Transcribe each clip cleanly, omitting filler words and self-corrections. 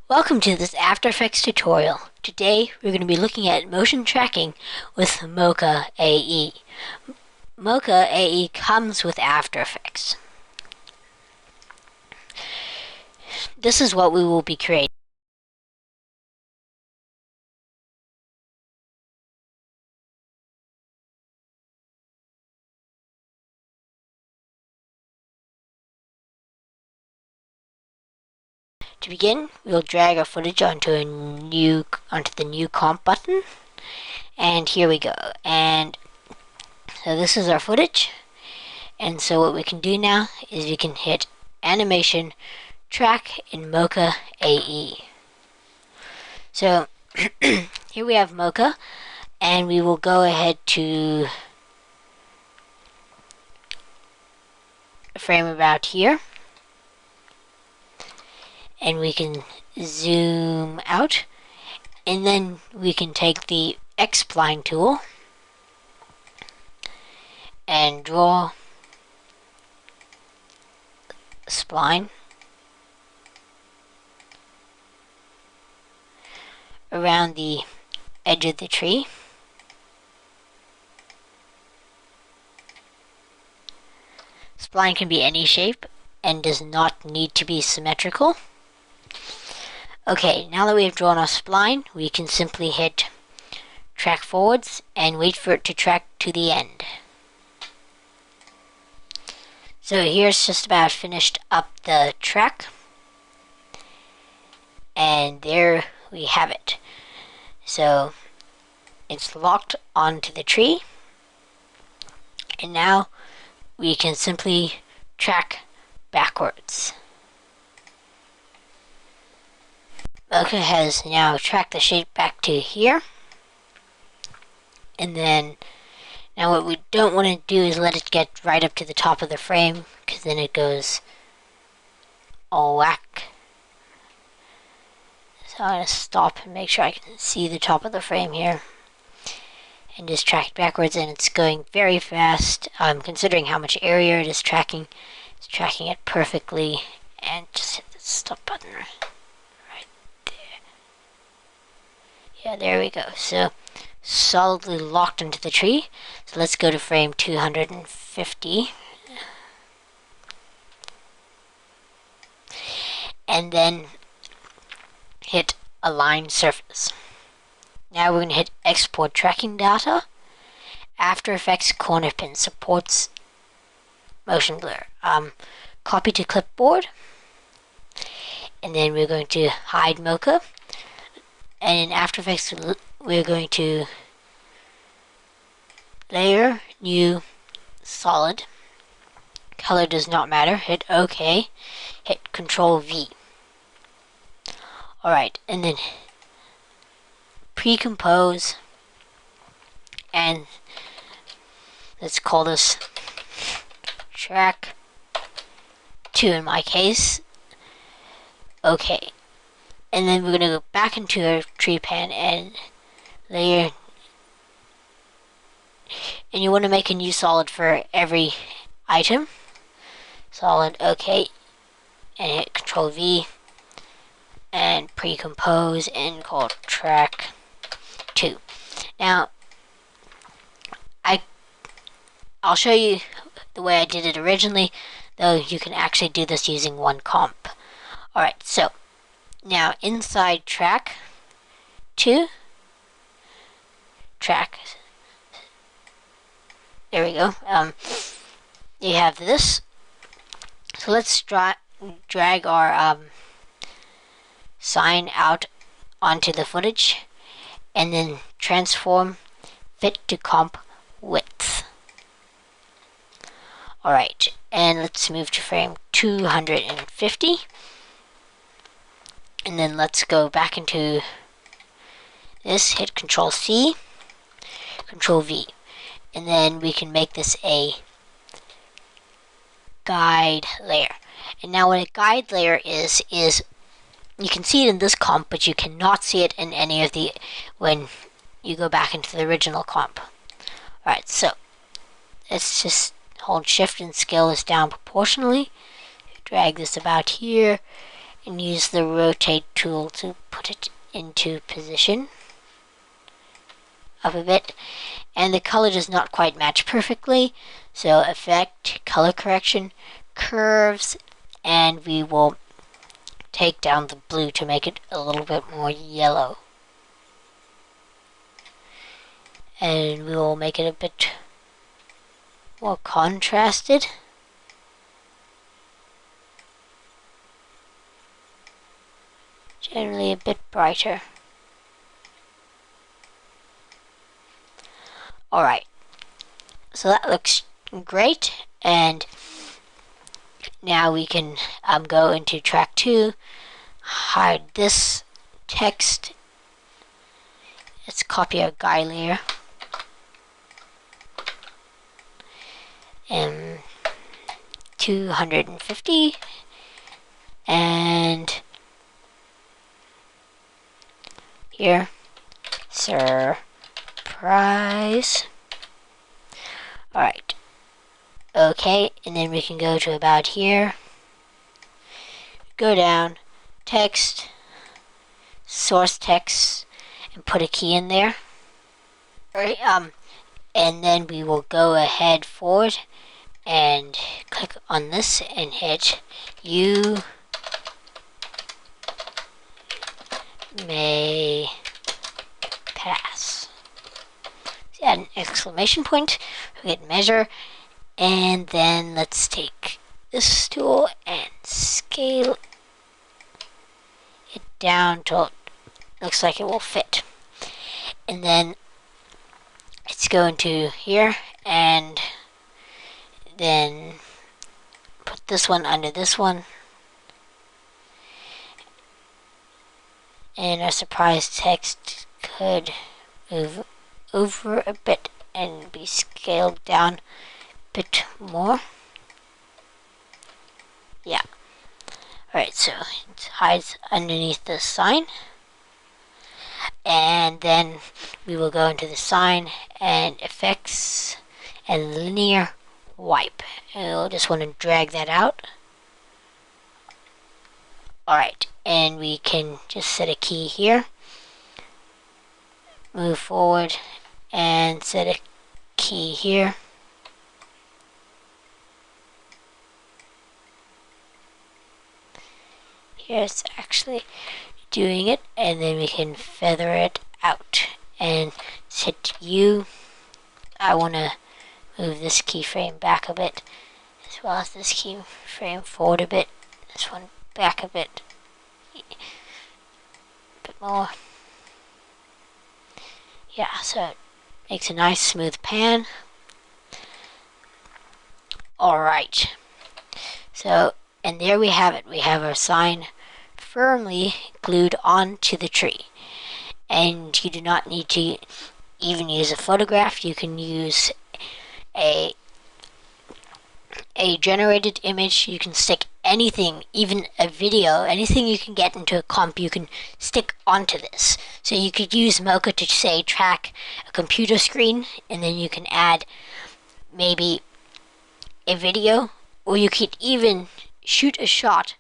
Welcome to this After Effects tutorial. Today we're going to be looking at motion tracking with Mocha AE. Mocha AE comes with After Effects. This is what we will be creating. To begin, we'll drag our footage onto the new comp button, and here we go. And so this is our footage, and so what we can do now is we can hit animation track in Mocha AE. So here we have Mocha, and we will go ahead to a frame about here, and we can zoom out, and then we can take the X-spline tool and draw a spline around the edge of the tree. Spline can be any shape and does not need to be symmetrical. Okay, now that we have drawn our spline, we can simply hit track forwards and wait for it to track to the end. So here's just about finished up the track, and there we have it. So it's locked onto the tree, and now we can simply track backwards. Mocha has now tracked the shape back to here, and then now what we don't want to do is let it get right up to the top of the frame, because then it goes all whack. So I'm going to stop and make sure I can see the top of the frame here, and just track it backwards, and it's going very fast. Considering how much area it is tracking, it's tracking it perfectly. And just hit the stop button right there. Yeah, there we go. So solidly locked into the tree. So let's go to frame 250. And then hit Align Surface. Now we're going to hit Export Tracking Data. After Effects Corner Pin supports motion blur. Copy to clipboard. And then we're going to hide Mocha. And in After Effects, we're going to layer, new, solid. Color does not matter. Hit OK. Hit Control V. Alright, and then pre-compose, and let's call this track 2 in my case. Okay, and then we're going to go back into our tree pan and layer, and you want to make a new solid for every item. Solid, okay, and hit Control V and pre-compose and call track 2. Now I'll show you the way I did it originally, though you can actually do this using one comp. Alright, so now inside track 2, track, there we go, you have this. So let's drag our sign out onto the footage, and then transform fit to comp width. Alright, and let's move to frame 250, and then let's go back into this, hit Control C, Control V, and then we can make this a guide layer. And now what a guide layer is you can see it in this comp, but you cannot see it in any of the, when you go back into the original comp. Alright, so let's just hold shift and scale this down proportionally. Drag this about here, and use the rotate tool to put it into position up a bit. And the color does not quite match perfectly, so effect, color correction, curves, and we will take down the blue to make it a little bit more yellow. And we will make it a bit more contrasted. Generally a bit brighter. Alright, so that looks great, and now we can go into track 2, hide this text. Let's copy our guy layer. And 250, and here, surprise. Alright, okay, and then we can go to about here, go down, text, source text, and put a key in there. Alright, and then we will go ahead forward and click on this and hit "You may pass." So add an exclamation point, we hit measure, and then let's take this tool and scale it down till it looks like it will fit. And then let's go into here and then put this one under this one, and our surprise text could move over a bit and be scaled down a bit more. Yeah. Alright, so it hides underneath the sign. And then we will go into the sign and effects and linear wipe. And we'll just want to drag that out. Alright, and we can just set a key here. Move forward and set a key here. Here's actually doing it, and then we can feather it out and hit U. I want to move this keyframe back a bit, as well as this keyframe forward a bit, this one back a bit more. Yeah, so it makes a nice smooth pan. Alright, so, and there we have it. We have our sign firmly glued onto the tree. And you do not need to even use a photograph. You can use a generated image. You can stick anything, even a video, anything you can get into a comp, you can stick onto this. So you could use Mocha to, say, track a computer screen, and then you can add maybe a video, or you could even shoot a shot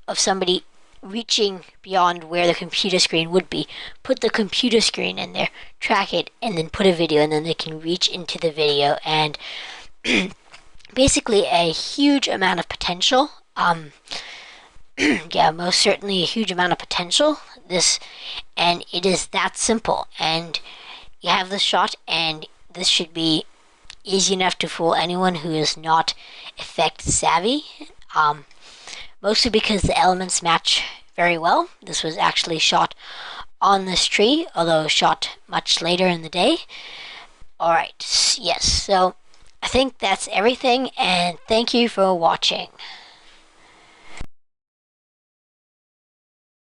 of somebody reaching beyond where the computer screen would be, put the computer screen in there, track it, and then put a video, and then they can reach into the video, and basically a huge amount of potential. Yeah, most certainly a huge amount of potential. And it is that simple, and you have the shot, and this should be easy enough to fool anyone who is not effect savvy. Mostly because the elements match very well. This was actually shot on this tree, although shot much later in the day. Alright, yes, so I think that's everything, and thank you for watching.